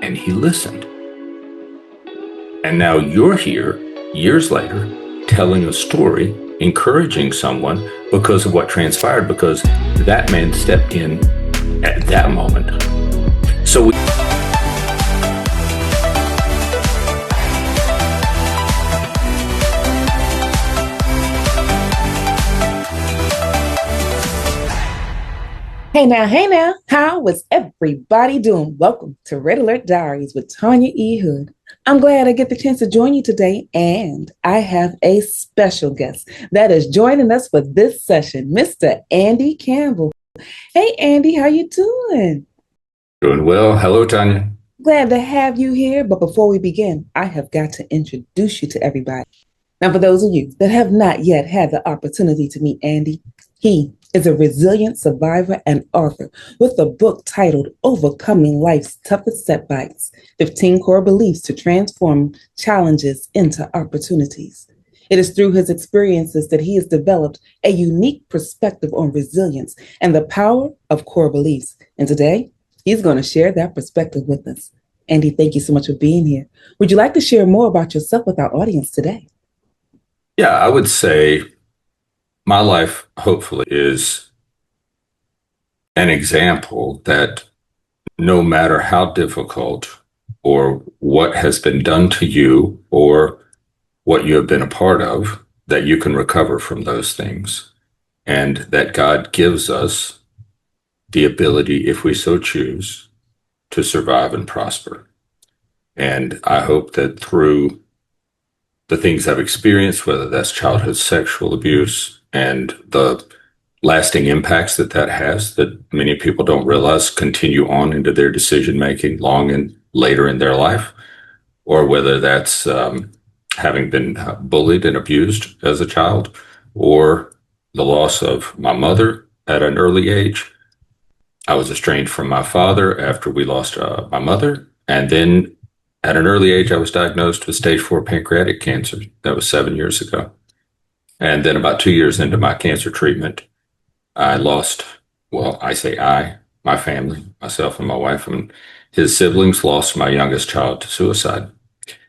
and he listened. And now you're here, years later, telling a story, encouraging someone because of what transpired, because that man stepped in at that moment. So Hey now, how is everybody doing? Welcome to Red Alert Diaries with Tanya E. Hood. I'm glad I get the chance to join you today, and I have a special guest that is joining us for this session, Mr. Andy Campbell. Hey, Andy, how you doing? doing well. Hello, Tanya. Glad to have you here, but before we begin, I have got to introduce you to everybody. Now, for those of you that have not yet had the opportunity to meet Andy, he is a resilient survivor and author with a book titled Overcoming Life's Toughest Setbacks, 15 Core Beliefs to Transform Challenges into Opportunities. It is through his experiences that he has developed a unique perspective on resilience and the power of core beliefs. And today, he's going to share that perspective with us. Andy, thank you so much for being here. Would you like to share more about yourself with our audience today? Yeah, I would say my life, hopefully, is an example that no matter how difficult or what has been done to you or what you have been a part of, that you can recover from those things, and that God gives us the ability, if we so choose, to survive and prosper. And I hope that through the things I've experienced, whether that's childhood sexual abuse and the lasting impacts that that has, that many people don't realize continue on into their decision making long and later in their life, or whether that's having been bullied and abused as a child, or the loss of my mother at an early age. I was estranged from my father after we lost my mother, and then at an early age, I was diagnosed with stage 4 pancreatic cancer. That was 7 years ago. And then about 2 years into my cancer treatment, I lost, well, I say my family, myself and my wife and his siblings lost my youngest child to suicide.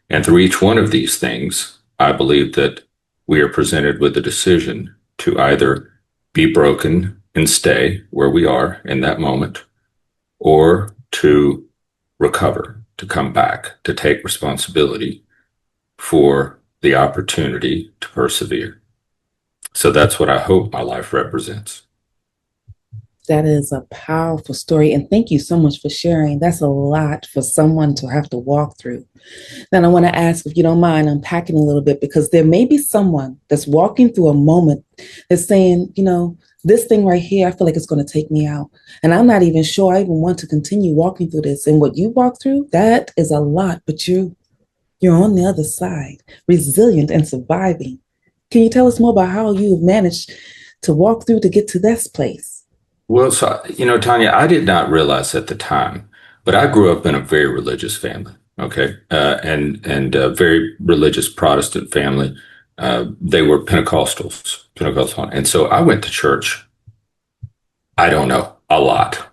And through each one of these things, I believe that we are presented with a decision to either be broken and stay where we are in that moment, or to recover, to come back, to take responsibility for the opportunity to persevere. So that's what I hope my life represents. That is a powerful story. And thank you so much for sharing. That's a lot for someone to have to walk through. Then I want to ask, if you don't mind, unpacking a little bit, because there may be someone that's walking through a moment that's saying, this thing right here, I feel like it's going to take me out. And I'm not even sure I even want to continue walking through this. And what you walk through, that is a lot, but you're on the other side, resilient and surviving. Can you tell us more about how you've managed to walk through to get to this place? Well, so, Tanya, I did not realize at the time, but I grew up in a very religious family, okay, and a very religious Protestant family. They were Pentecostal, and so I went to church. I don't know, a lot.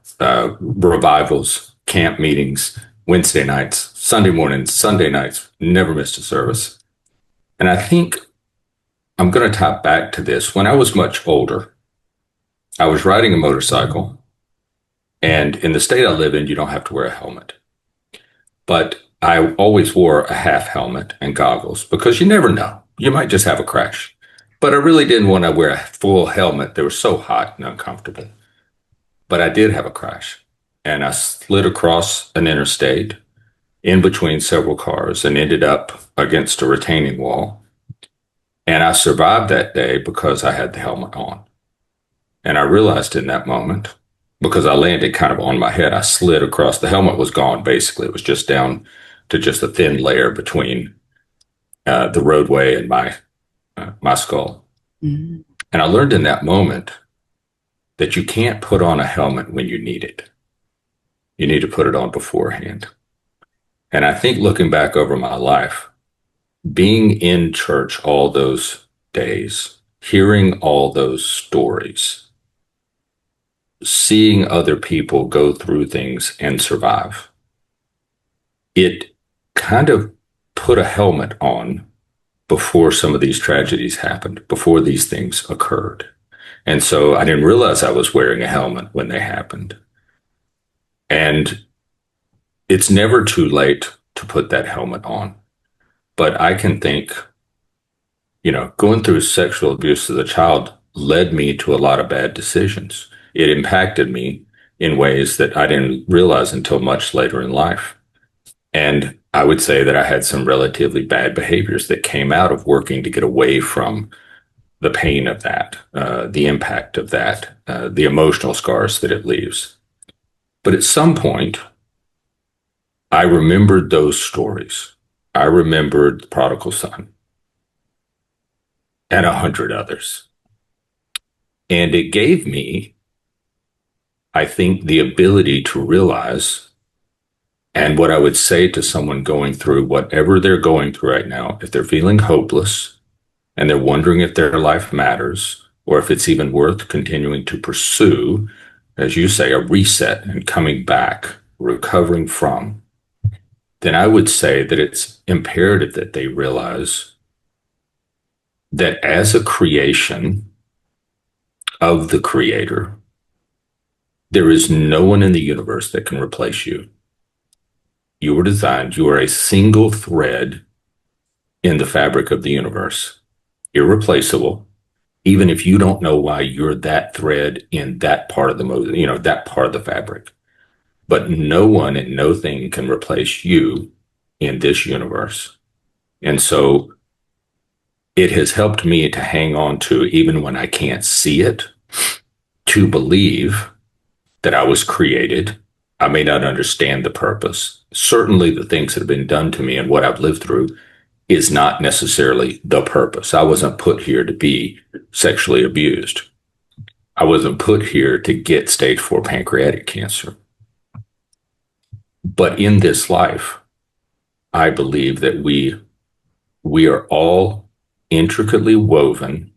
Revivals, camp meetings, Wednesday nights, Sunday mornings, Sunday nights. Never missed a service. And I think I'm going to tie back to this. When I was much older, I was riding a motorcycle, and in the state I live in, you don't have to wear a helmet. But I always wore a half helmet and goggles because you never know. You might just have a crash. But I really didn't want to wear a full helmet. They were so hot and uncomfortable. But I did have a crash, and I slid across an interstate in between several cars and ended up against a retaining wall. And I survived that day because I had the helmet on. And I realized in that moment, because I landed kind of on my head, I slid across. The helmet was gone, basically. It was just down to just a thin layer between the roadway and my skull. Mm-hmm. And I learned in that moment that you can't put on a helmet when you need it. You need to put it on beforehand. And I think looking back over my life, being in church all those days, hearing all those stories, seeing other people go through things and survive, it kind of put a helmet on before some of these tragedies happened, before these things occurred. And so I didn't realize I was wearing a helmet when they happened. And it's never too late to put that helmet on. But I can think, going through sexual abuse as a child led me to a lot of bad decisions. It impacted me in ways that I didn't realize until much later in life. And I would say that I had some relatively bad behaviors that came out of working to get away from the pain of that, the impact of that, the emotional scars that it leaves. But at some point, I remembered those stories. I remembered the prodigal son and 100 others. And it gave me, I think, the ability to realize, and what I would say to someone going through whatever they're going through right now, if they're feeling hopeless and they're wondering if their life matters or if it's even worth continuing to pursue, as you say, a reset and coming back, recovering from, then I would say that it's imperative that they realize that as a creation of the Creator, there is no one in the universe that can replace you. You were designed, you are a single thread in the fabric of the universe, irreplaceable, even if you don't know why you're that thread in that part of that part of the fabric. But no one and no thing can replace you in this universe. And so it has helped me to hang on to, even when I can't see it, to believe that I was created. I may not understand the purpose. Certainly the things that have been done to me and what I've lived through is not necessarily the purpose. I wasn't put here to be sexually abused. I wasn't put here to get stage 4 pancreatic cancer. But in this life, I believe that we are all intricately woven,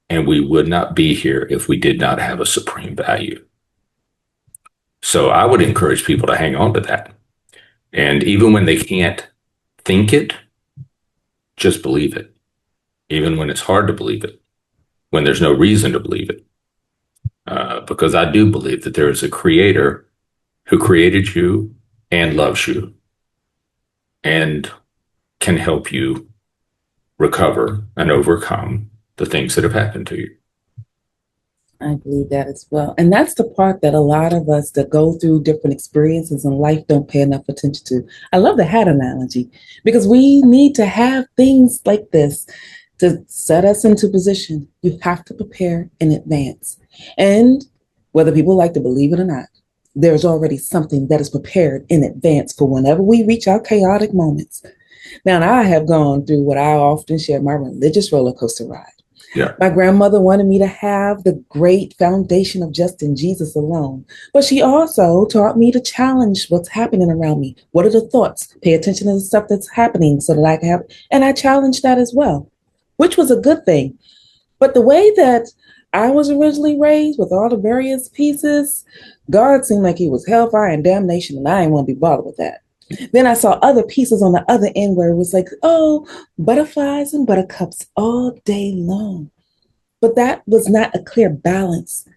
and we would not be here if we did not have a supreme value. So I would encourage people to hang on to that. And even when they can't think it, just believe it. Even when it's hard to believe it, when there's no reason to believe it. Because I do believe that there is a creator who created you and loves you and can help you recover and overcome the things that have happened to you. I believe that as well. And that's the part that a lot of us that go through different experiences in life don't pay enough attention to. I love the hat analogy because we need to have things like this to set us into position. You have to prepare in advance. And whether people like to believe it or not, there's already something that is prepared in advance for whenever we reach our chaotic moments. Now, I have gone through what I often share, my religious roller coaster ride. Yeah. My grandmother wanted me to have the great foundation of just in Jesus alone. But she also taught me to challenge what's happening around me. What are the thoughts? Pay attention to the stuff that's happening so that I can have, and I challenged that as well, which was a good thing. But the way that I was originally raised with all the various pieces, God seemed like he was hellfire and damnation, and I didn't want to be bothered with that. Then I saw other pieces on the other end where it was like, oh, butterflies and buttercups all day long. But that was not a clear balance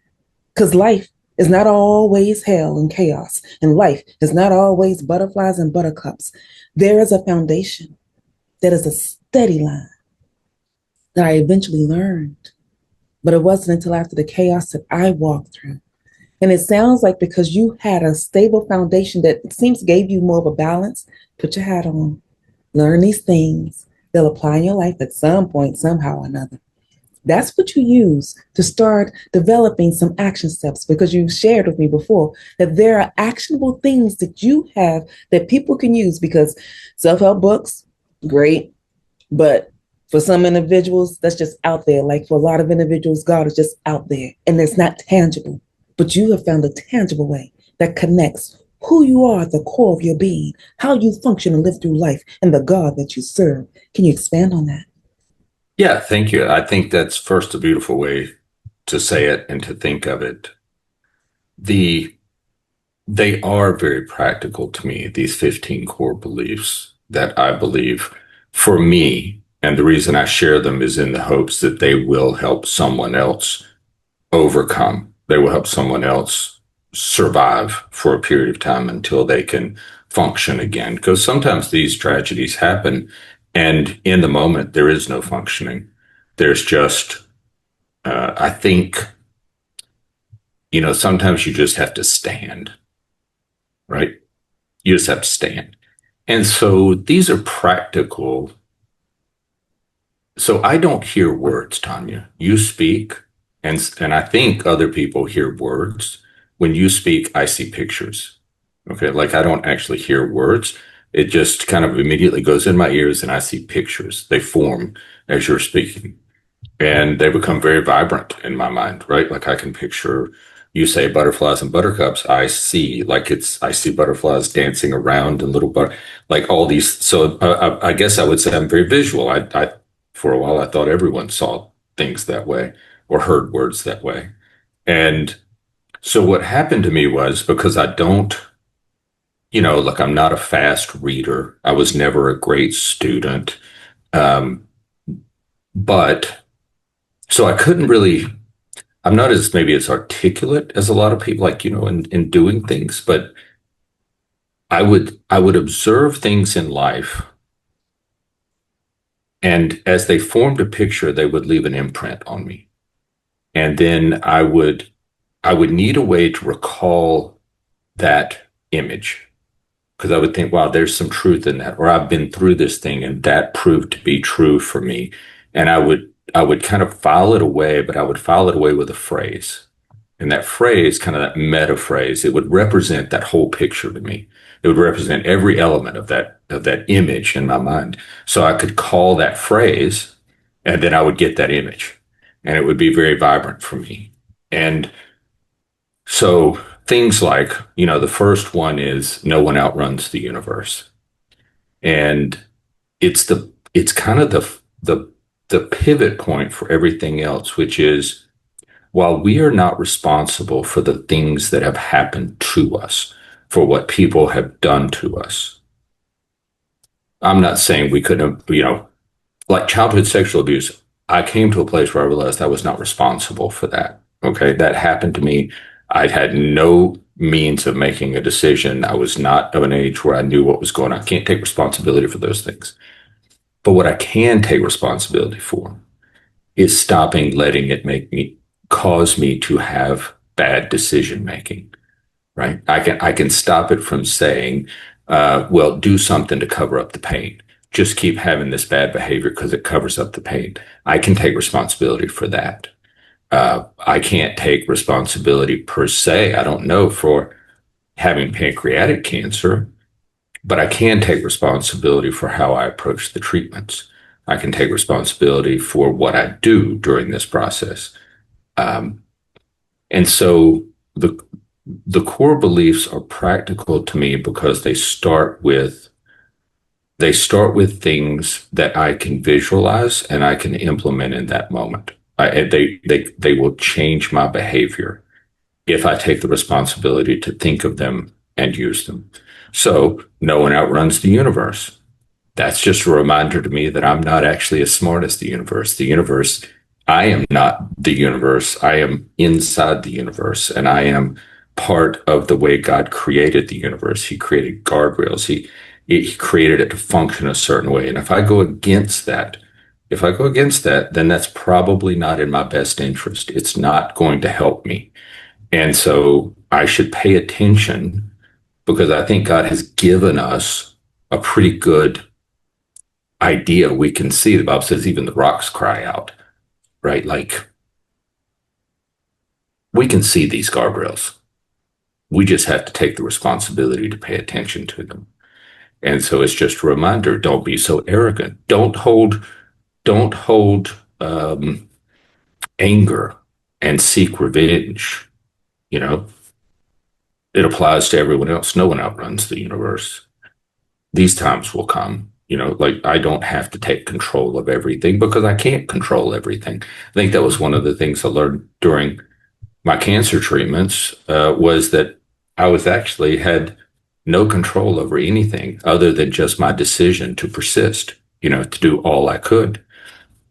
because life is not always hell and chaos, and life is not always butterflies and buttercups. There is a foundation that is a steady line that I eventually learned, but it wasn't until after the chaos that I walked through. And it sounds like because you had a stable foundation that it seems gave you more of a balance, put your hat on, learn these things. They'll apply in your life at some point, somehow or another. That's what you use to start developing some action steps because you shared with me before that there are actionable things that you have that people can use because self-help books, great, but for some individuals, that's just out there. Like for a lot of individuals, God is just out there and it's not tangible. But you have found a tangible way that connects who you are at the core of your being, how you function and live through life, and the God that you serve. Can you expand on that? Yeah, thank you. I think that's first a beautiful way to say it and to think of it. The they are very practical to me, these 15 core beliefs that I believe for me. And the reason I share them is in the hopes that they will help someone else overcome. They will help someone else survive for a period of time until they can function again. Because sometimes these tragedies happen, and in the moment, there is no functioning. There's just, I think, sometimes you just have to stand, right? You just have to stand. And so these are practical. So I don't hear words, Tanya. You speak, and I think other people hear words. When you speak, I see pictures. Okay, like I don't actually hear words. It just kind of immediately goes in my ears, and I see pictures. They form as you're speaking, and they become very vibrant in my mind, right? Like I can picture you say butterflies and buttercups. I see butterflies dancing around and like all these. So I guess I would say I'm very visual. For a while I thought everyone saw things that way or heard words that way. And so what happened to me was because I don't, like I'm not a fast reader. I was never a great student. Um, but so I couldn't really, I'm not as maybe as articulate as a lot of people, like, in doing things, but I would observe things in life, and as they formed a picture, they would leave an imprint on me. And then I would need a way to recall that image because I would think, wow, there's some truth in that, or I've been through this thing and that proved to be true for me. And I would kind of file it away, but I would file it away with a phrase. And that phrase, kind of that meta phrase, it would represent that whole picture to me. It would represent every element of that image in my mind. So I could call that phrase, and then I would get that image, and it would be very vibrant for me. And so things like, the first one is no one outruns the universe. And it's kind of the pivot point for everything else, which is while we are not responsible for the things that have happened to us, for what people have done to us, I'm not saying we couldn't have, like childhood sexual abuse, I came to a place where I realized I was not responsible for that. Okay. That happened to me. I had no means of making a decision. I was not of an age where I knew what was going on. I can't take responsibility for those things. But what I can take responsibility for is stopping letting it cause me to have bad decision making, right? I can stop it from saying, well, do something to cover up the pain. Just keep having this bad behavior because it covers up the pain. I can take responsibility for that. I can't take responsibility per se. I don't know for having pancreatic cancer, but I can take responsibility for how I approach the treatments. I can take responsibility for what I do during this process. Um, and so the core beliefs are practical to me because they start with things that I can visualize and I can implement in that moment. They will change my behavior if I take the responsibility to think of them and use them. So no one outruns the universe. That's just a reminder to me that I'm not actually as smart as the universe. I am not the universe. I am inside the universe, and I am part of the way God created the universe. He created guardrails. He created it to function a certain way. And if I go against that, then that's probably not in my best interest. It's not going to help me. And so I should pay attention because I think God has given us a pretty good idea. We can see, the Bible says, even the rocks cry out, right? Like we can see these guardrails. We just have to take the responsibility to pay attention to them. And so it's just a reminder, don't be so arrogant. Don't hold anger and seek revenge. You know, it applies to everyone else. No one outruns the universe. These times will come. Like I don't have to take control of everything because I can't control everything. I think that was one of the things I learned during my cancer treatments was that I was actually had no control over anything other than just my decision to persist, to do all I could.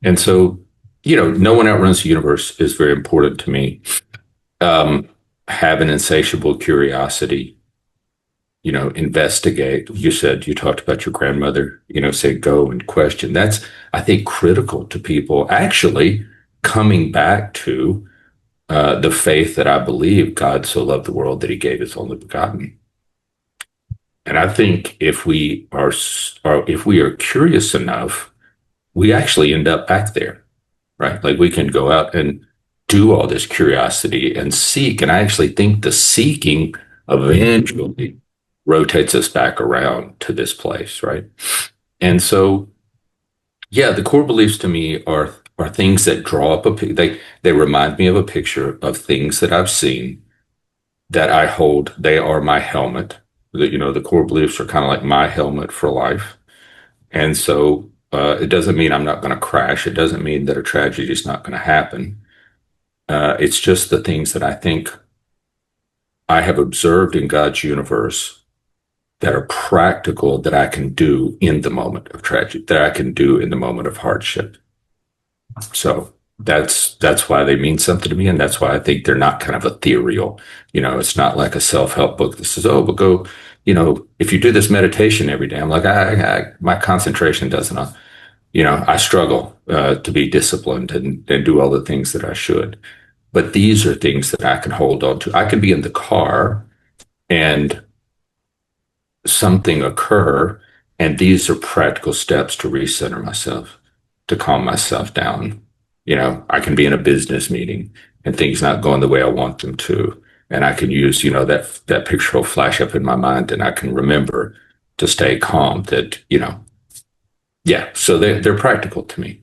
And so, no one outruns the universe is very important to me. Um, have an insatiable curiosity, investigate. You talked about your grandmother, say go and question. That's, I think, critical to people actually coming back to the faith that I believe God so loved the world that he gave his only begotten. And I think if we are curious enough, we actually end up back there, right? Like we can go out and do all this curiosity and seek. And I actually think the seeking eventually rotates us back around to this place, right? And so, yeah, the core beliefs to me are things that draw up they remind me of a picture of things that I've seen that I hold. They are my helmet. The core beliefs are kind of like my helmet for life. And so it doesn't mean I'm not going to crash. It doesn't mean that a tragedy is not going to happen. It's just the things that I think I have observed in God's universe that are practical that I can do in the moment of tragedy, that I can do in the moment of hardship. So that's why they mean something to me, and that's why I think they're not kind of ethereal. It's not like a self-help book that says, "Oh, but go." If you do this meditation every day, I'm like, my concentration doesn't. I struggle to be disciplined and do all the things that I should. But these are things that I can hold on to. I could be in the car and something occur, and these are practical steps to recenter myself, to calm myself down. I can be in a business meeting and things not going the way I want them to, and I can use, that picture will flash up in my mind, and I can remember to stay calm. Yeah. So they're practical to me.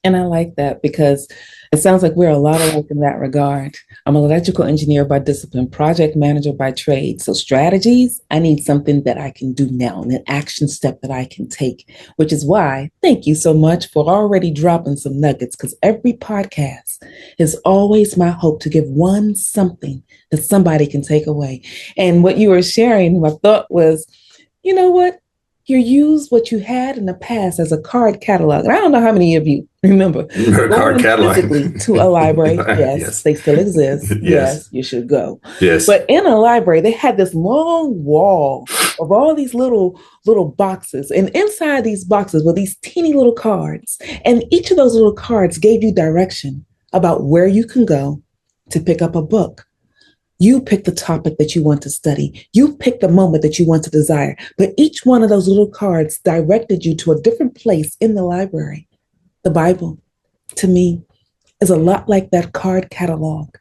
And I like that because it sounds like we're a lot alike in that regard. I'm an electrical engineer by discipline, project manager by trade. So strategies, I need something that I can do now, and an action step that I can take, which is why thank you so much for already dropping some nuggets, because every podcast is always my hope to give one something that somebody can take away. And what you were sharing, my thought was, you know what? You use what you had in the past as a card catalog. And I don't know how many of you remember Card going catalog physically to a library. Yes, yes, they still exist. yes, Yes, you should go. yes. But in a library, they had this long wall of all these little boxes. And inside these boxes were these teeny little cards. And each of those little cards gave you direction about where you can go to pick up a book. You pick the topic that you want to study. You pick the moment that you want to desire. But each one of those little cards directed you to a different place in the library. The Bible, to me, is a lot like that card catalog.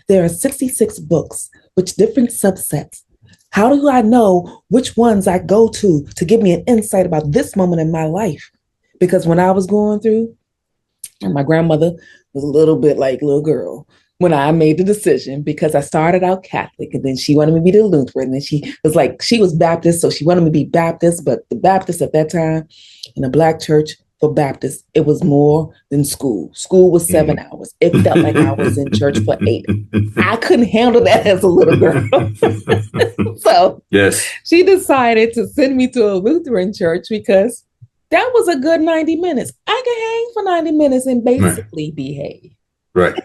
There are 66 books with different subsets. How do I know which ones I go to give me an insight about this moment in my life? Because when I was going through, and my grandmother was a little bit like little girl, when I made the decision, because I started out Catholic and then she wanted me to be the Lutheran. And she was Baptist, so she wanted me to be Baptist. But the Baptist at that time in a Black church for Baptist, it was more than school. School was 7 hours. It felt like I was in church for 8. I couldn't handle that as a little girl. So yes, she decided to send me to a Lutheran church because that was a good 90 minutes. I could hang for 90 minutes and basically behave. Right.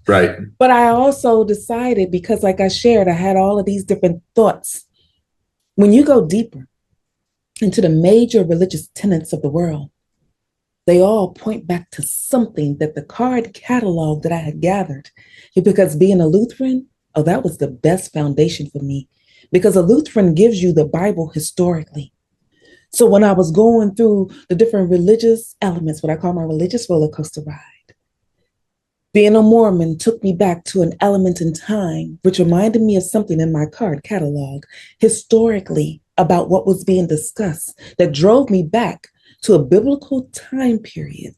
Right. But I also decided, because like I shared, I had all of these different thoughts. When you go deeper into the major religious tenets of the world, they all point back to something that the card catalog that I had gathered. Because being a Lutheran, that was the best foundation for me, because a Lutheran gives you the Bible historically. So when I was going through the different religious elements, what I call my religious roller coaster ride, being a Mormon took me back to an element in time, which reminded me of something in my card catalog historically about what was being discussed, that drove me back to a biblical time period,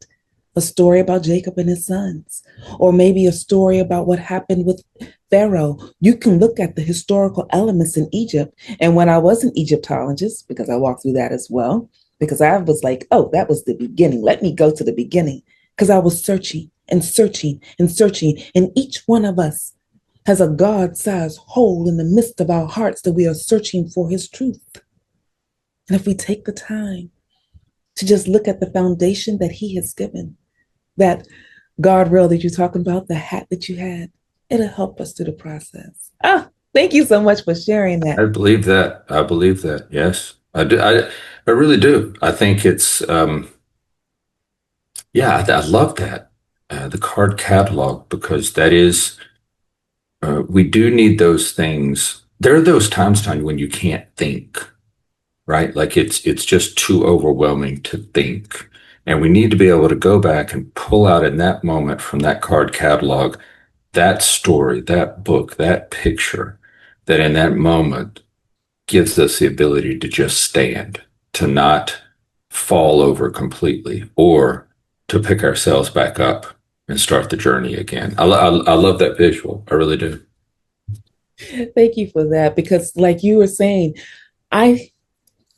a story about Jacob and his sons, or maybe a story about what happened with Pharaoh. You can look at the historical elements in Egypt. And when I was an Egyptologist, because I walked through that as well, because I was like, oh, that was the beginning. Let me go to the beginning, because I was searching and searching and searching. And each one of us has a God sized hole in the midst of our hearts that we are searching for His truth. And if we take the time to just look at the foundation that He has given, that guardrail that you're talking about, the hat that you had, it'll help us through the process. Ah, thank you so much for sharing that. I believe that. I believe that. Yes, I do. I really do. I think it's, yeah, I love that. The card catalog, because that is, we do need those things. There are those times, Tanya, when you can't think, right? Like it's just too overwhelming to think. And we need to be able to go back and pull out in that moment from that card catalog that story, that book, that picture, that in that moment gives us the ability to just stand, to not fall over completely, or to pick ourselves back up and start the journey again. I love that visual. I really do. Thank you for that because, like you were saying, I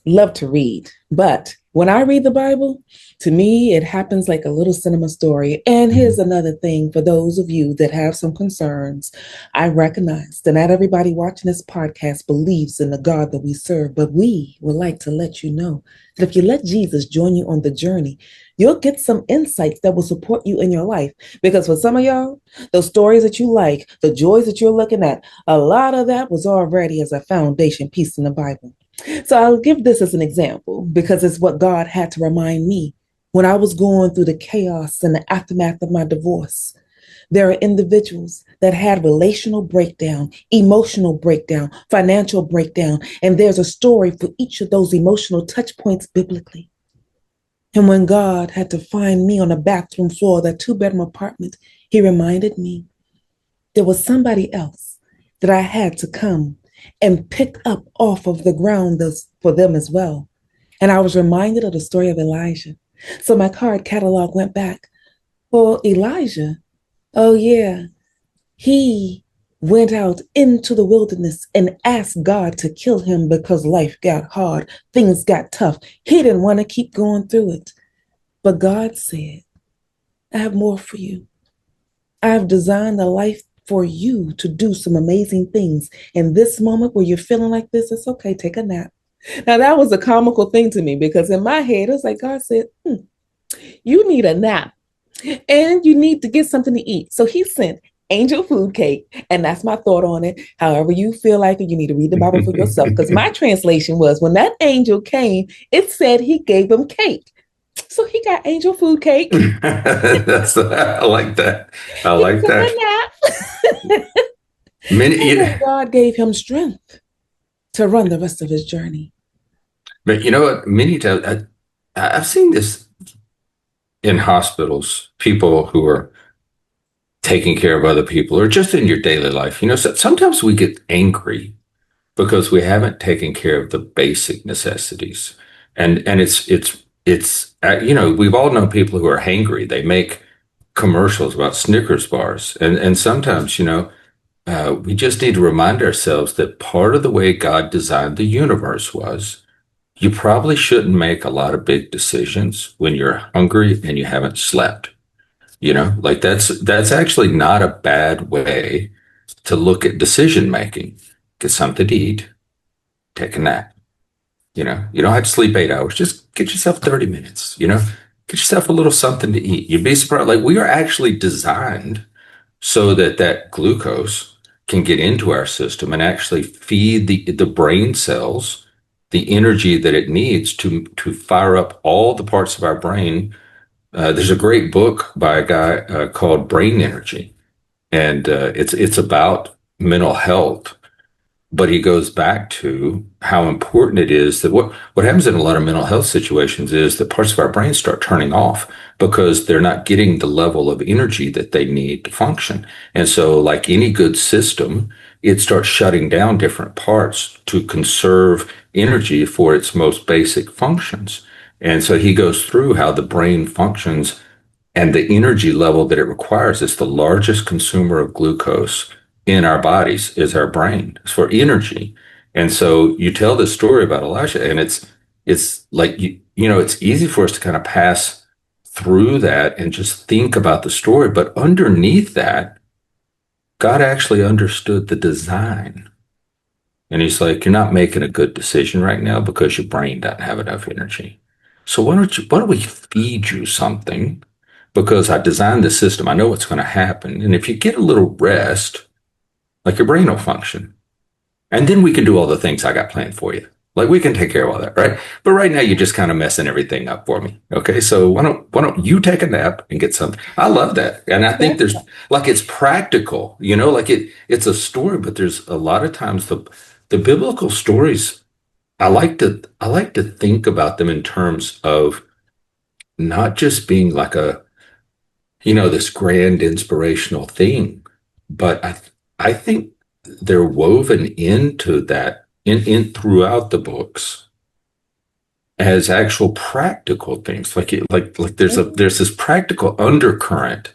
love to read, but when I read the Bible, to me, it happens like a little cinema story. And here's another thing for those of you that have some concerns. I recognize that not everybody watching this podcast believes in the God that we serve, but we would like to let you know that if you let Jesus join you on the journey, you'll get some insights that will support you in your life. Because for some of y'all, those stories that you like, the joys that you're looking at, a lot of that was already as a foundation piece in the Bible. So I'll give this as an example because it's what God had to remind me when I was going through the chaos and the aftermath of my divorce. There are individuals that had relational breakdown, emotional breakdown, financial breakdown, and there's a story for each of those emotional touch points biblically. And when God had to find me on a bathroom floor of that two-bedroom apartment, He reminded me there was somebody else that I had to come and pick up off of the ground for them as well. And I was reminded of the story of Elijah. So my card catalog went back. Well, Elijah, oh yeah, he went out into the wilderness and asked God to kill him because life got hard, things got tough. He didn't want to keep going through it. But God said, I have more for you. I have designed a life for you to do some amazing things. In this moment where you're feeling like this, it's okay, take a nap. Now, that was a comical thing to me because in my head, it was like God said, you need a nap and you need to get something to eat. So He sent angel food cake. And that's my thought on it. However you feel like it, you need to read the Bible for yourself because my translation was when that angel came, it said He gave him cake. So he got angel food cake. I like that. I He like took that. a nap. Many, And then God gave him strength to run the rest of his journey. but you know what? Many times I've seen this in hospitals, people who are taking care of other people or just in your daily life. You know, so sometimes we get angry because we haven't taken care of the basic necessities. And you know, we've all known people who are hangry. They make commercials about Snickers bars. And sometimes, you know, we just need to remind ourselves that part of the way God designed the universe was you probably shouldn't make a lot of big decisions when you're hungry and you haven't slept. You know, like that's actually not a bad way to look at decision making. Get something to eat, take a nap. You know, you don't have to sleep 8 hours. Just get yourself 30 minutes, you know, get yourself a little something to eat. You'd be surprised. Like we are actually designed so that that glucose can get into our system and actually feed the brain cells the energy that it needs to fire up all the parts of our brain. There's a great book by a guy called Brain Energy, and it's about mental health, but he goes back to how important it is that what happens in a lot of mental health situations is that parts of our brain start turning off because they're not getting the level of energy that they need to function. And so, like any good system, it starts shutting down different parts to conserve energy for its most basic functions. And so he goes through how the brain functions and the energy level that it requires. Is the largest consumer of glucose in our bodies is our brain. It's for energy. And so you tell this story about Elijah, and it's like you know, it's easy for us to kind of pass through that and just think about the story. But underneath that God actually understood the design. And he's like, you're not making a good decision right now because your brain doesn't have enough energy. So why don't we feed you something? Because I designed the system. I know what's going to happen. And if you get a little rest, like your brain will function. And then we can do all the things I got planned for you. Like we can take care of all that, right? But right now you're just kind of messing everything up for me. Okay. So why don't you take a nap and get something? I love that. And I think That's there's like it's practical, like it's a story, but there's a lot of times the biblical stories, I like to think about them in terms of not just being like this grand inspirational thing, but I think they're woven into that in throughout the books as actual practical things. Like there's this practical undercurrent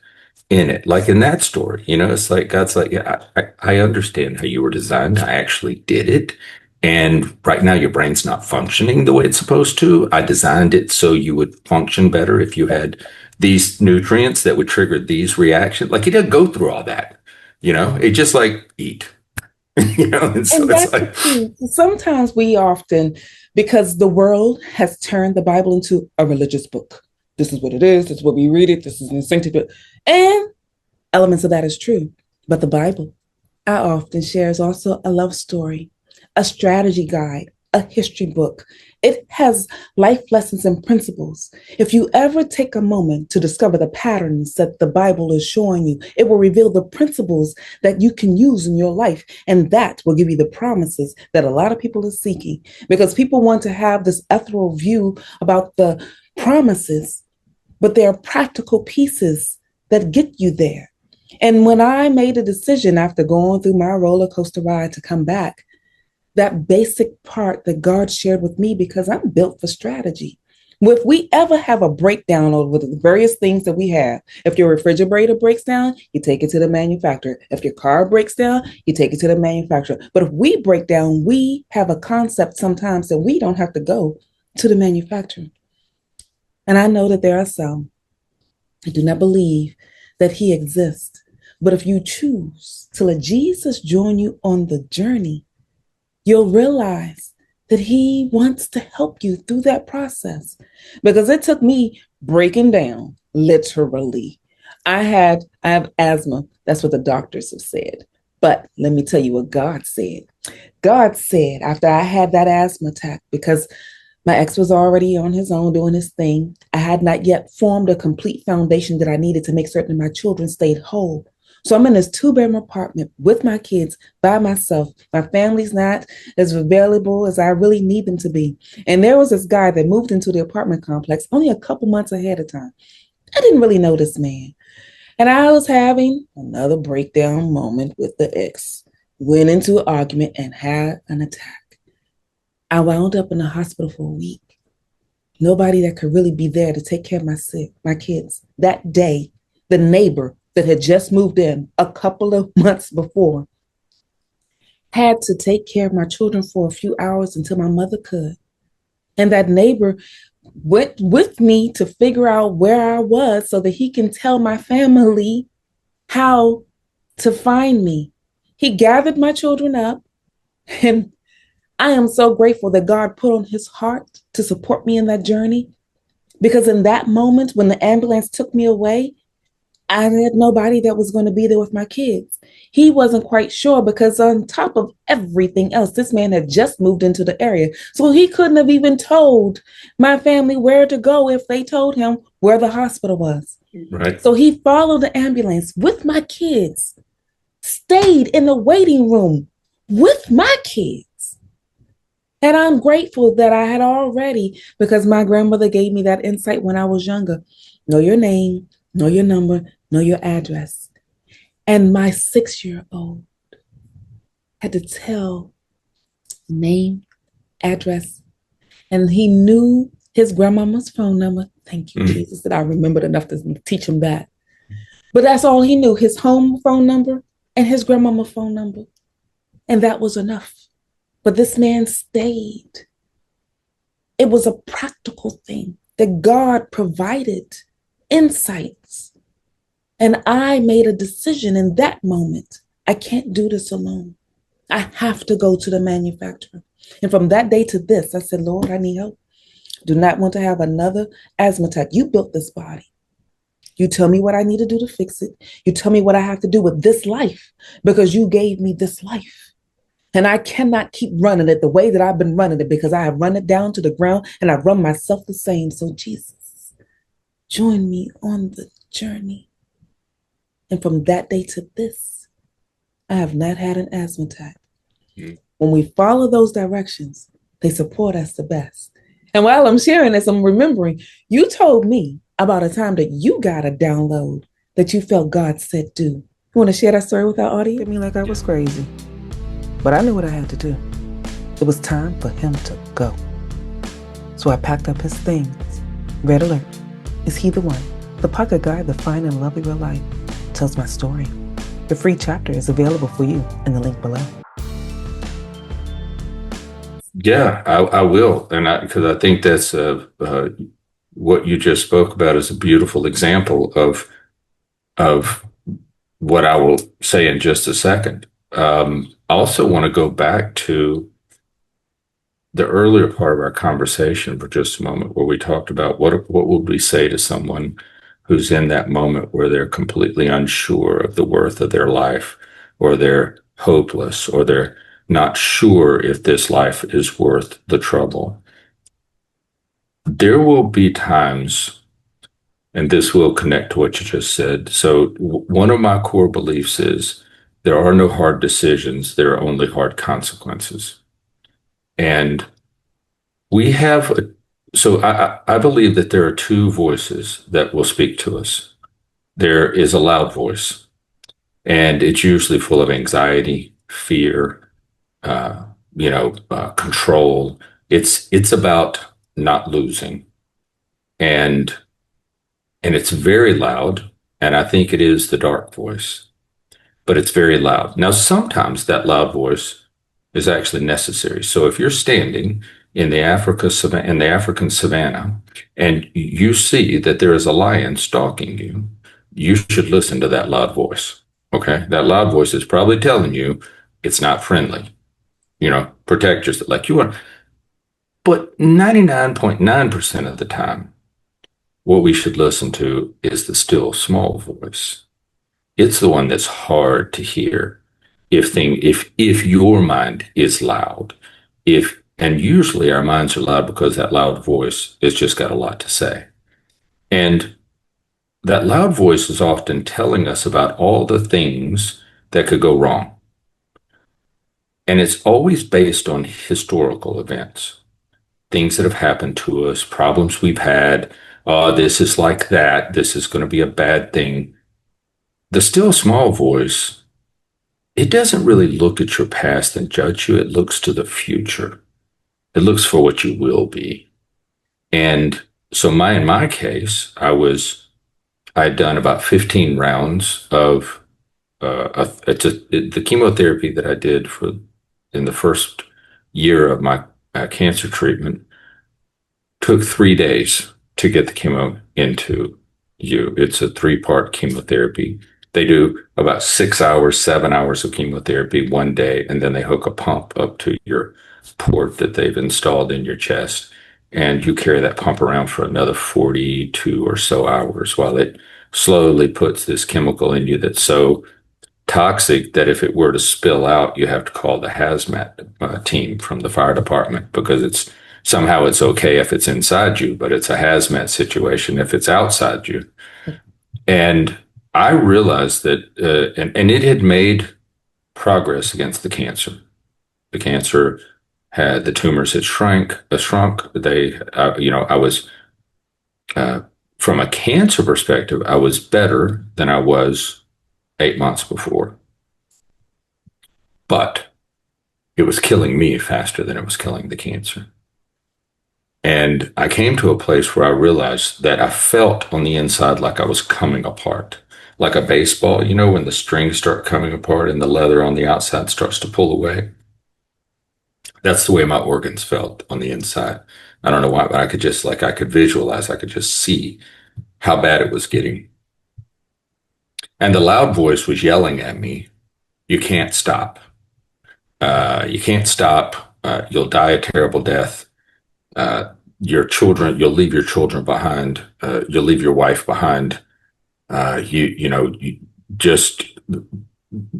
in it. Like in that story, it's like God's like, yeah, I understand how you were designed. I actually did it. And right now your brain's not functioning the way it's supposed to. I designed it so you would function better if you had these nutrients that would trigger these reactions. Like he didn't go through all that, it just like eat, and so And it's that's the like, key. Sometimes we often, because the world has turned the Bible into a religious book. This is what it is. This is what we read it. This is an instinctive. And elements of that is true. But the Bible, I often share, is also a love story, a strategy guide, a history book. It has life lessons and principles. If you ever take a moment to discover the patterns that the Bible is showing you, it will reveal the principles that you can use in your life. And that will give you the promises that a lot of people are seeking, because people want to have this ethereal view about the promises, but there are practical pieces that get you there. And when I made a decision after going through my roller coaster ride to come back, that basic part that God shared with me, because I'm built for strategy. If we ever have a breakdown over the various things that we have, if your refrigerator breaks down, you take it to the manufacturer. If your car breaks down, you take it to the manufacturer. But if we break down, we have a concept sometimes that we don't have to go to the manufacturer. And I know that there are some who do not believe that he exists. But if you choose to let Jesus join you on the journey, you'll realize that he wants to help you through that process. Because it took me breaking down, literally. I have asthma. That's what the doctors have said. But let me tell you what God said. God said, after I had that asthma attack, because my ex was already on his own doing his thing, I had not yet formed a complete foundation that I needed to make certain my children stayed whole. So I'm in this 2-bedroom apartment with my kids by myself. My family's not as available as I really need them to be. And there was this guy that moved into the apartment complex only a couple months ahead of time. I didn't really know this man. And I was having another breakdown moment with the ex. Went into an argument and had an attack. I wound up in the hospital for a week. Nobody that could really be there to take care of my kids. That day, the neighbor that had just moved in a couple of months before had to take care of my children for a few hours until my mother could. And that neighbor went with me to figure out where I was so that he can tell my family how to find me. He gathered my children up, and I am so grateful that God put on his heart to support me in that journey, because in that moment when the ambulance took me away, I had nobody that was going to be there with my kids. He wasn't quite sure, because on top of everything else, this man had just moved into the area. So he couldn't have even told my family where to go if they told him where the hospital was. right. So he followed the ambulance with my kids, stayed in the waiting room with my kids. And I'm grateful that I had already, because my grandmother gave me that insight when I was younger. Know your name, know your number, know your address. And my 6-year-old had to tell name, address, and he knew his grandmama's phone number. Thank you, Jesus, that I remembered enough to teach him that. But that's all he knew, his home phone number and his grandmama's phone number. And that was enough. But this man stayed. It was a practical thing that God provided insights. And I made a decision in that moment I can't do this alone. I have to go to the manufacturer. And from that day to this, I said, Lord, I need help. Do not want to have another asthma attack. You built this body. You tell me what I need to do to fix it. You tell me what I have to do with this life because you gave me this life. And I cannot keep running it the way that I've been running it because I have run it down to the ground and I run myself the same. So, Jesus, join me on the journey. And from that day to this, I have not had an asthma attack. When we follow those directions, they support us the best. And while I'm sharing this, I'm remembering you told me about a time that you got a download that you felt God said do. You want to share that story with our audience? I mean, like I was crazy, but I knew what I had to do. It was time for him to go. So I packed up his things. Red Alert. Is he the one? The pocket guide, the find and love of your life, tells my story. The free chapter is available for you in the link below. Yeah, I will. And because I think that's what you just spoke about is a beautiful example of what I will say in just a second. I also want to go back to the earlier part of our conversation for just a moment, where we talked about what would we say to someone who's in that moment where they're completely unsure of the worth of their life, or they're hopeless, or they're not sure if this life is worth the trouble. There will be times, and this will connect to what you just said. So one of my core beliefs is there are no hard decisions, there are only hard consequences. And we have, so I believe that there are two voices that will speak to us. There is a loud voice, and it's usually full of anxiety, fear, control. It's about not losing, and it's very loud. And I think it is the dark voice, but it's very loud. Now, sometimes that loud voice is actually necessary. So if you're standing in the African savannah, and you see that there is a lion stalking you, you should listen to that loud voice. Okay, that loud voice is probably telling you it's not friendly. Protect yourself like you want. But 99.9% of the time, what we should listen to is the still small voice. It's the one that's hard to hear if your mind is loud. And usually our minds are loud because that loud voice has just got a lot to say. And that loud voice is often telling us about all the things that could go wrong. And it's always based on historical events, things that have happened to us, problems we've had. This is like that. This is going to be a bad thing. The still small voice, it doesn't really look at your past and judge you. It looks to the future. It looks for what you will be. And so in my case, I'd done about 15 rounds of the chemotherapy that I did in the first year of my cancer treatment took 3 days to get the chemo into you. It's a 3-part chemotherapy. They do about 6 hours, 7 hours of chemotherapy one day, and then they hook a pump up to your port that they've installed in your chest. And you carry that pump around for another 42 or so hours while it slowly puts this chemical in you that's so toxic that if it were to spill out, you have to call the hazmat team from the fire department, because it's okay if it's inside you, but it's a hazmat situation if it's outside you. And I realized that, and it had made progress against the cancer. The cancer the tumors had shrunk. I was, from a cancer perspective, I was better than I was 8 months before. But it was killing me faster than it was killing the cancer. And I came to a place where I realized that I felt on the inside like I was coming apart, like a baseball, when the strings start coming apart and the leather on the outside starts to pull away. That's the way my organs felt on the inside. I don't know why, but I could visualize, I could just see how bad it was getting. And the loud voice was yelling at me You can't stop. You can't stop. You'll die a terrible death. Your children, you'll leave your children behind. You'll leave your wife behind. You just,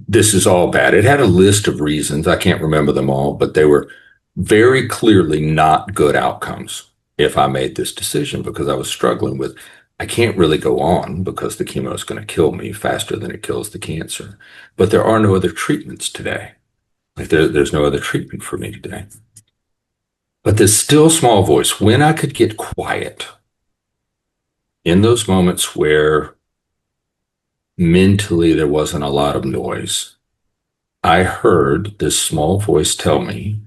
this is all bad. It had a list of reasons. I can't remember them all, but they were very clearly not good outcomes if I made this decision, because I was struggling with, I can't really go on because the chemo is going to kill me faster than it kills the cancer. But there are no other treatments today. There's no other treatment for me today. But this still small voice, when I could get quiet in those moments where mentally there wasn't a lot of noise, I heard this small voice tell me,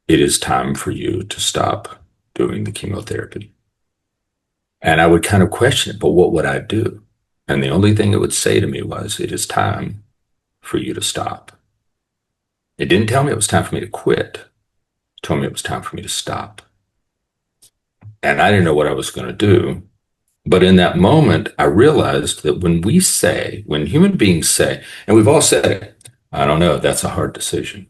it is time for you to stop doing the chemotherapy. And I would kind of question it, but what would I do? And the only thing it would say to me was, it is time for you to stop. It didn't tell me it was time for me to quit. It told me it was time for me to stop. And I didn't know what I was going to do. But in that moment, I realized that when human beings say, and we've all said it, I don't know, that's a hard decision,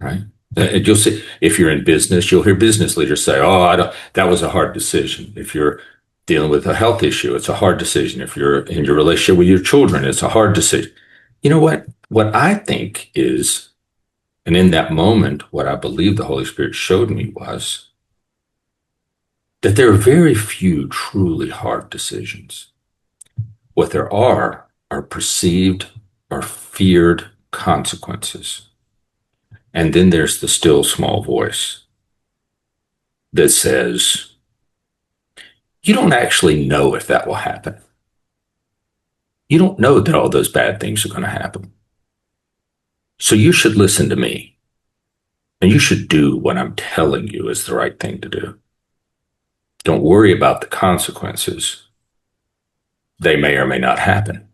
right? You'll see, if you're in business, you'll hear business leaders say, that was a hard decision. If you're dealing with a health issue, it's a hard decision. If you're in your relationship with your children, it's a hard decision. You know what? What I think is, and in that moment, what I believe the Holy Spirit showed me was that there are very few truly hard decisions. What there are perceived or feared consequences. And then there's the still small voice that says, you don't actually know if that will happen. You don't know that all those bad things are going to happen. So you should listen to me. And you should do what I'm telling you is the right thing to do. Don't worry about the consequences. They may or may not happen.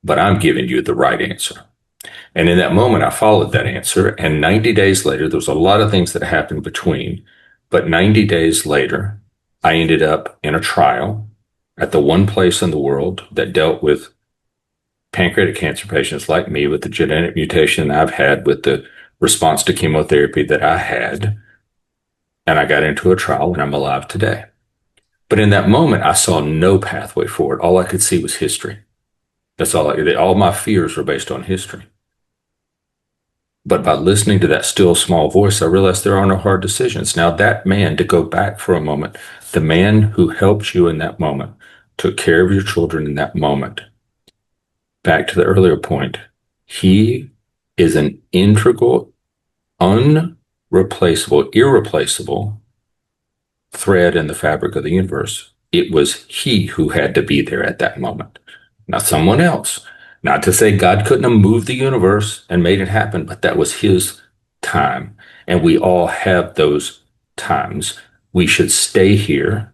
But I'm giving you the right answer. And in that moment, I followed that answer. And 90 days later, there was a lot of things that happened between. But 90 days later, I ended up in a trial at the one place in the world that dealt with pancreatic cancer patients like me with the genetic mutation I've had with the response to chemotherapy that I had. And I got into a trial and I'm alive today. But in that moment, I saw no pathway forward. All I could see was history. That's all my fears were based on history. But by listening to that still small voice, I realized there are no hard decisions. Now, that man, to go back for a moment, the man who helped you in that moment, took care of your children in that moment, back to the earlier point, he is an integral, irreplaceable thread in the fabric of the universe. It was he who had to be there at that moment, not someone else. Not to say God couldn't have moved the universe and made it happen, but that was his time. And we all have those times. We should stay here.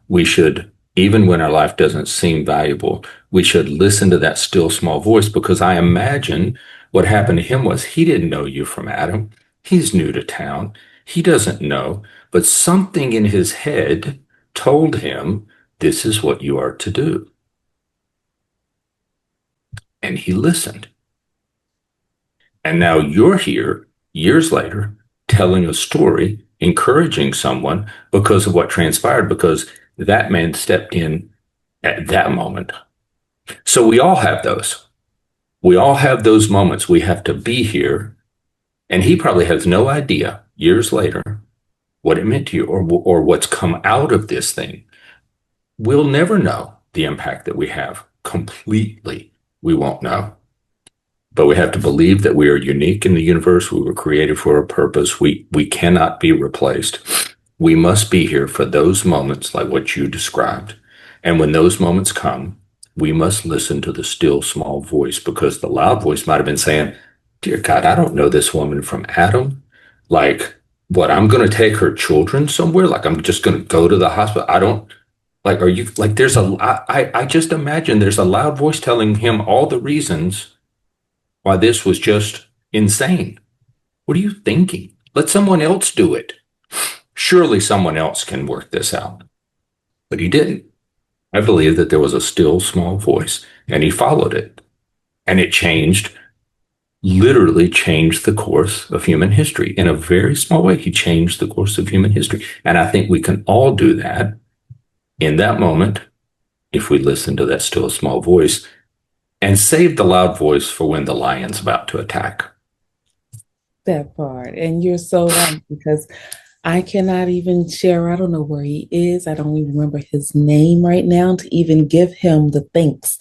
We should, even when our life doesn't seem valuable, we should listen to that still small voice, because I imagine what happened to him was he didn't know you from Adam. He's new to town. He doesn't know, but something in his head told him, this is what you are to do. And he listened. And now you're here years later telling a story, encouraging someone because of what transpired, because that man stepped in at that moment. So we all have those. We all have those moments. We have to be here. And he probably has no idea years later what it meant to you, or what's come out of this thing. We'll never know the impact that we have completely. We won't know. But we have to believe that we are unique in the universe. We were created for a purpose. We cannot be replaced. We must be here for those moments like what you described. And when those moments come, we must listen to the still small voice, because the loud voice might have been saying, dear God, I don't know this woman from Adam. Like, what, I'm going to take her children somewhere? Like, I'm just going to go to the hospital? I don't, like, are you, like, I just imagine there's a loud voice telling him all the reasons why this was just insane. What are you thinking? Let someone else do it. Surely someone else can work this out. But he didn't. I believe that there was a still small voice, and he followed it. And it literally changed the course of human history. In a very small way, he changed the course of human history. And I think we can all do that in that moment if we listen to that still small voice and save the loud voice for when the lion's about to attack. That part. And you're so right, because I cannot even share. I don't know where he is. I don't even remember his name right now to even give him the thanks.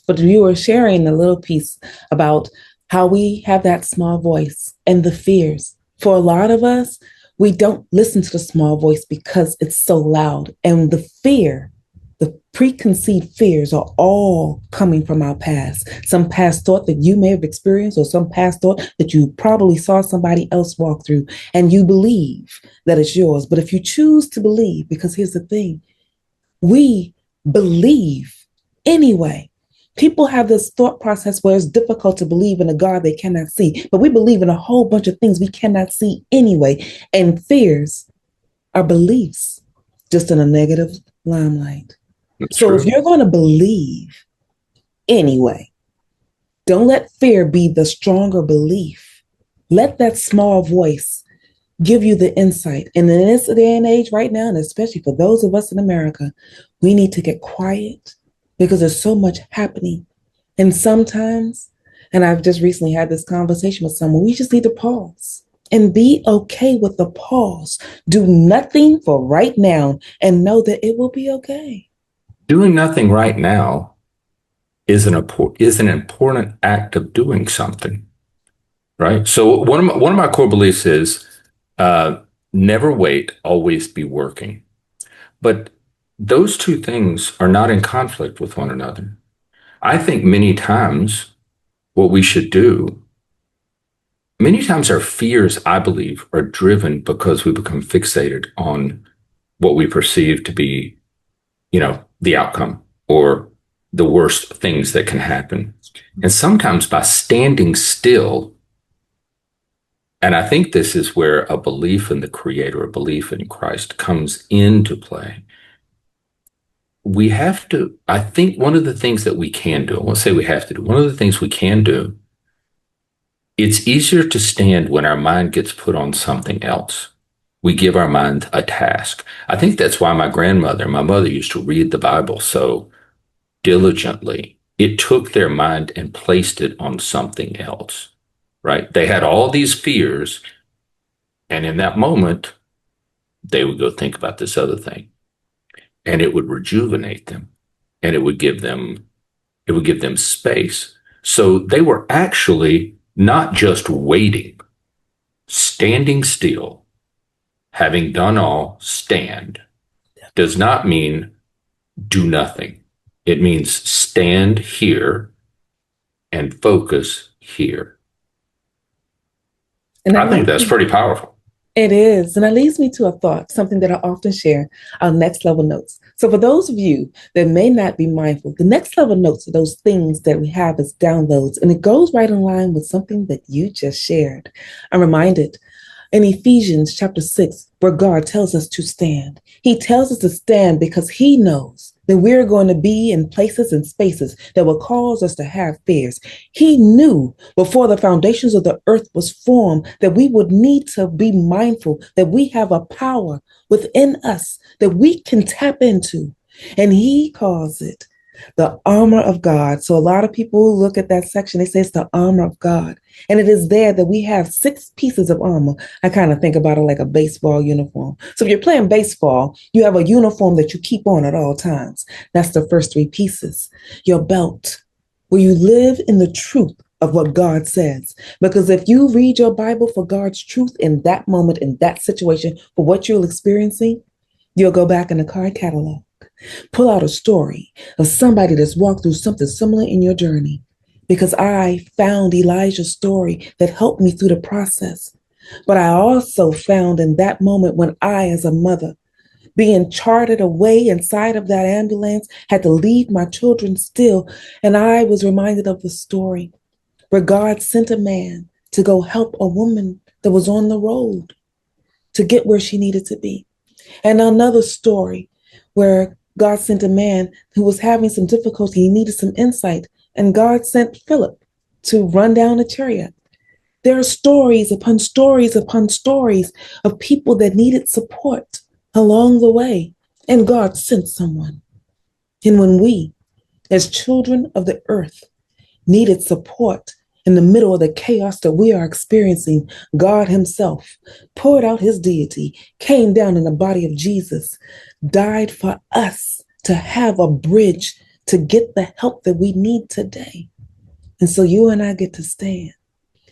But you were sharing a little piece about how we have that small voice and the fears. For a lot of us, we don't listen to the small voice because it's so loud. And the fear, the preconceived fears are all coming from our past. Some past thought that you may have experienced, or some past thought that you probably saw somebody else walk through, and you believe that it's yours. But if you choose to believe, because here's the thing, we believe anyway. People have this thought process where it's difficult to believe in a God they cannot see, but we believe in a whole bunch of things we cannot see anyway. And fears are beliefs, just in a negative limelight. That's So true. if you're going to believe anyway, don't let fear be the stronger belief. Let that small voice give you the insight. And in this day and age right now, and especially for those of us in America, we need to get quiet because there's so much happening. And sometimes, and I've just recently had this conversation with someone, we just need to pause and be okay with the pause. Do nothing for right now and know that it will be okay. Doing nothing right now is an important act of doing something, right? So one of my core beliefs is never wait, always be working. But those two things are not in conflict with one another. I think many times our fears, I believe, are driven because we become fixated on what we perceive to be, the outcome or the worst things that can happen. And sometimes by standing still, and I think this is where a belief in the Creator, a belief in Christ comes into play. I think one of the things that we can do, I won't say we have to do, one of the things we can do, it's easier to stand when our mind gets put on something else. We give our mind a task. I think that's why my mother used to read the Bible so diligently. It took their mind and placed it on something else, right? They had all these fears, and in that moment, they would go think about this other thing, and it would rejuvenate them, and it would give them space. So they were actually not just waiting, standing still, having done all, stand, does not mean do nothing. It means stand here and focus here. And I think that's pretty powerful. It is. And that leads me to a thought, something that I often share, our next level notes. So for those of you that may not be mindful, the next level notes are those things that we have as downloads. And it goes right in line with something that you just shared. I'm reminded in Ephesians chapter 6, where God tells us to stand. He tells us to stand because he knows that we're going to be in places and spaces that will cause us to have fears. He knew before the foundations of the earth was formed that we would need to be mindful that we have a power within us that we can tap into. And he calls it the armor of God. So a lot of people look at that section, they say it's the armor of God. And it is there that we have 6 pieces of armor. I kind of think about it like a baseball uniform. So if you're playing baseball, you have a uniform that you keep on at all times. That's the first 3 pieces. Your belt, where you live in the truth of what God says. Because if you read your Bible for God's truth in that moment, in that situation, for what you're experiencing, you'll go back in the card catalog. Pull out a story of somebody that's walked through something similar in your journey, because I found Elijah's story that helped me through the process. But I also found in that moment when I, as a mother, being charted away inside of that ambulance, had to leave my children still, and I was reminded of the story where God sent a man to go help a woman that was on the road to get where she needed to be. And another story where God sent a man who was having some difficulty. He needed some insight. And God sent Philip to run down a chariot. There are stories upon stories upon stories of people that needed support along the way, and God sent someone. And when we, as children of the earth, needed support in the middle of the chaos that we are experiencing, God Himself poured out His deity, came down in the body of Jesus, died for us to have a bridge to get the help that we need today. And so you and I get to stand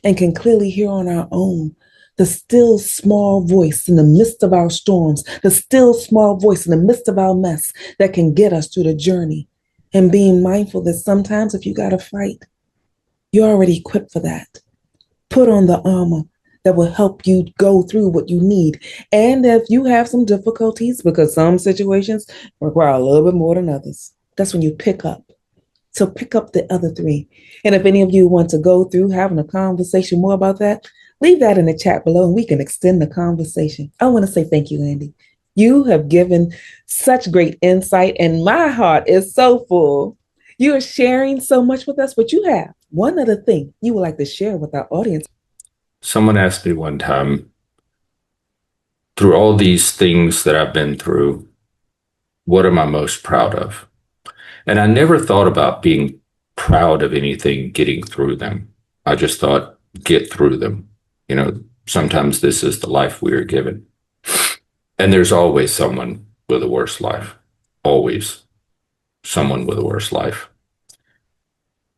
and can clearly hear on our own the still small voice in the midst of our storms, the still small voice in the midst of our mess that can get us through the journey. And being mindful that sometimes if you got to fight, you're already equipped for that. Put on the armor that will help you go through what you need. And if you have some difficulties, because some situations require a little bit more than others, that's when you pick up. So pick up the other three. And if any of you want to go through having a conversation more about that, leave that in the chat below and we can extend the conversation. I want to say thank you, Andy. You have given such great insight, and my heart is so full. You are sharing so much with us, but you have one other thing you would like to share with our audience. Someone asked me one time, through all these things that I've been through, what am I most proud of? And I never thought about being proud of anything getting through them. I just thought, get through them. Sometimes this is the life we are given. And there's always someone with a worse life. Always someone with a worse life.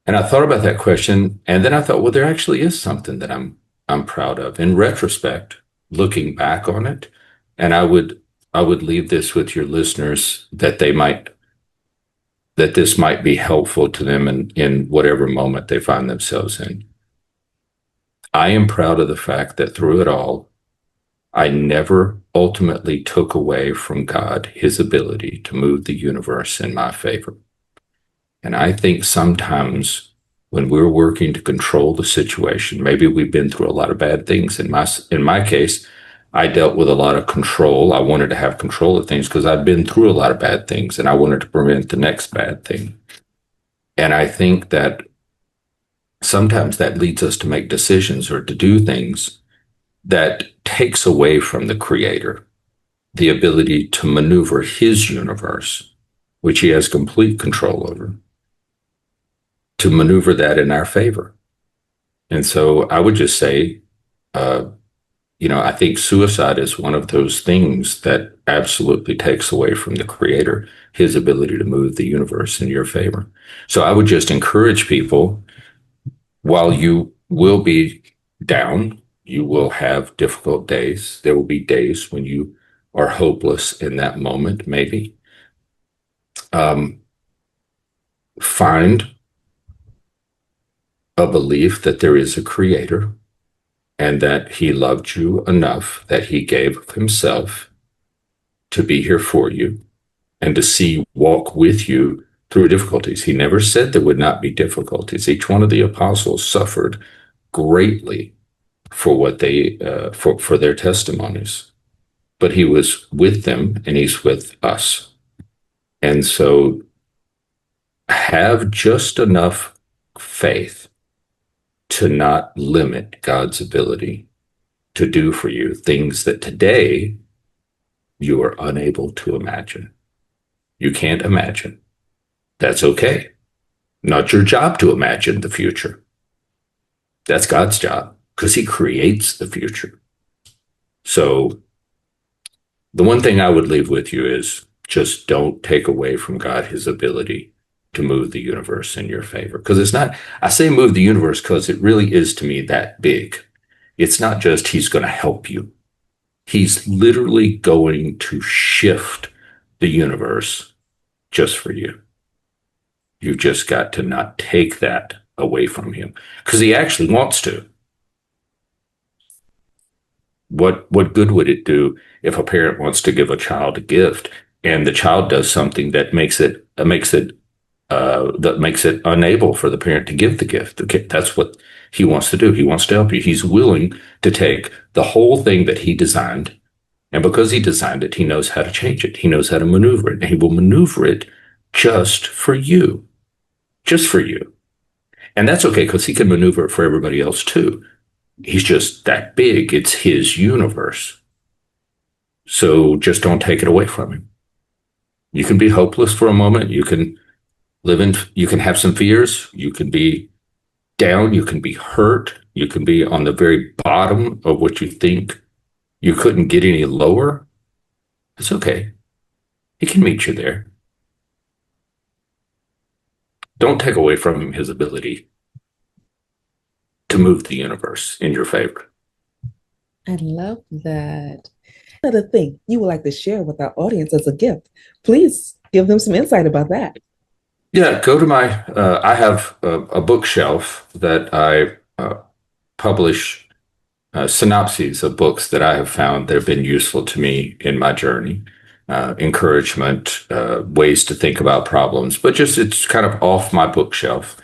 And I thought about that question, and then I thought, well, there actually is something that I'm proud of. In retrospect, looking back on it, and I would leave this with your listeners that this might be helpful to them in whatever moment they find themselves in. I am proud of the fact that through it all, I never ultimately took away from God His ability to move the universe in my favor. And I think sometimes when we're working to control the situation, maybe we've been through a lot of bad things. In my case, I dealt with a lot of control. I wanted to have control of things because I'd been through a lot of bad things and I wanted to prevent the next bad thing. And I think that sometimes that leads us to make decisions or to do things that takes away from the Creator the ability to maneuver His universe, which He has complete control over, to maneuver that in our favor. And so I would just say, I think suicide is one of those things that absolutely takes away from the Creator His ability to move the universe in your favor. So I would just encourage people, while you will be down, you will have difficult days. There will be days when you are hopeless in that moment, maybe. Find a belief that there is a Creator and that He loved you enough that He gave of Himself to be here for you and to walk with you through difficulties. He never said there would not be difficulties. Each one of the apostles suffered greatly for what for their testimonies, but He was with them and He's with us. And so have just enough faith to not limit God's ability to do for you things that today you are unable to imagine. You can't imagine. That's okay. Not your job to imagine the future. That's God's job because He creates the future. So the one thing I would leave with you is just don't take away from God His ability to move the universe in your favor. Because it's not, I say move the universe because it really is to me that big. It's not just He's going to help you. He's literally going to shift the universe just for you. You've just got to not take that away from Him because He actually wants to. What good would it do if a parent wants to give a child a gift and the child does something that makes it unable for the parent to give the gift? Okay, that's what He wants to do. He wants to help you. He's willing to take the whole thing that He designed, and because He designed it, He knows how to change it. He knows how to maneuver it, and He will maneuver it just for you. Just for you. And that's okay because he can maneuver it for everybody else too. He's just that big. It's his universe. So just don't take it away from him. You can be hopeless for a moment. You can have some fears. You can be down. You can be hurt. You can be on the very bottom of what you think you couldn't get any lower. It's okay. He can meet you there. Don't take away from him his ability to move the universe in your favor. I love that. Another thing you would like to share with our audience as a gift, please give them some insight about that. Yeah, go to I have a bookshelf that I publish synopses of books that I have found that have been useful to me in my journey. Encouragement, ways to think about problems, but just it's kind of off my bookshelf.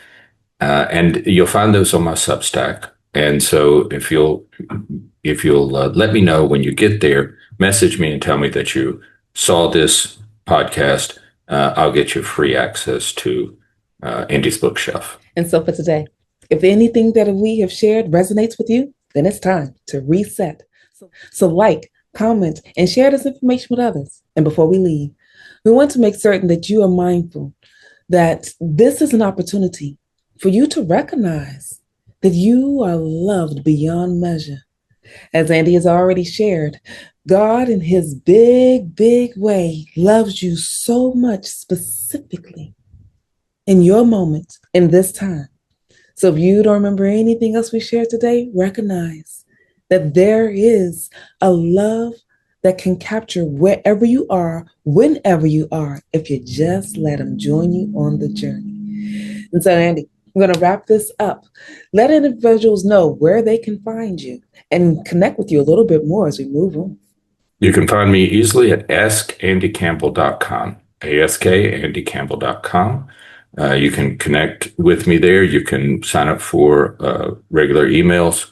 And you'll find those on my Substack. And so if you'll let me know when you get there, message me and tell me that you saw this podcast, I'll get you free access to Andy's bookshelf. And so for today, if anything that we have shared resonates with you, then it's time to reset. So like, comment, and share this information with others. And before we leave, we want to make certain that you are mindful that this is an opportunity for you to recognize that you are loved beyond measure. As Andy has already shared, God in his big, big way loves you so much specifically in your moment, in this time. So if you don't remember anything else we shared today, recognize that there is a love that can capture wherever you are, whenever you are, if you just let him join you on the journey. And so, Andy, I'm going to wrap this up. Let individuals know where they can find you and connect with you a little bit more as we move on. You can find me easily at askandycampbell.com, askandycampbell.com. You can connect with me there. You can sign up for regular emails.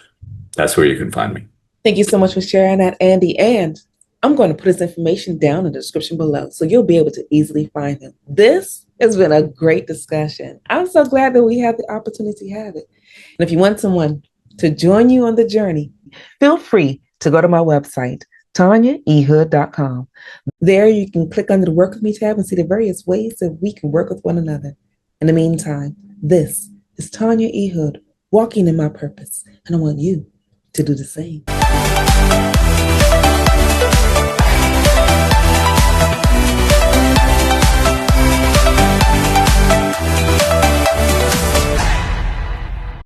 That's where you can find me. Thank you so much for sharing that, Andy. And I'm going to put his information down in the description below so you'll be able to easily find him. This has been a great discussion. I'm so glad that we had the opportunity to have it. And if you want someone to join you on the journey, feel free to go to my website, TanyaEhood.com. There you can click under the Work With Me tab and see the various ways that we can work with one another. In the meantime, this is Tanya E. Hood, walking in my purpose, and I want you to do the same.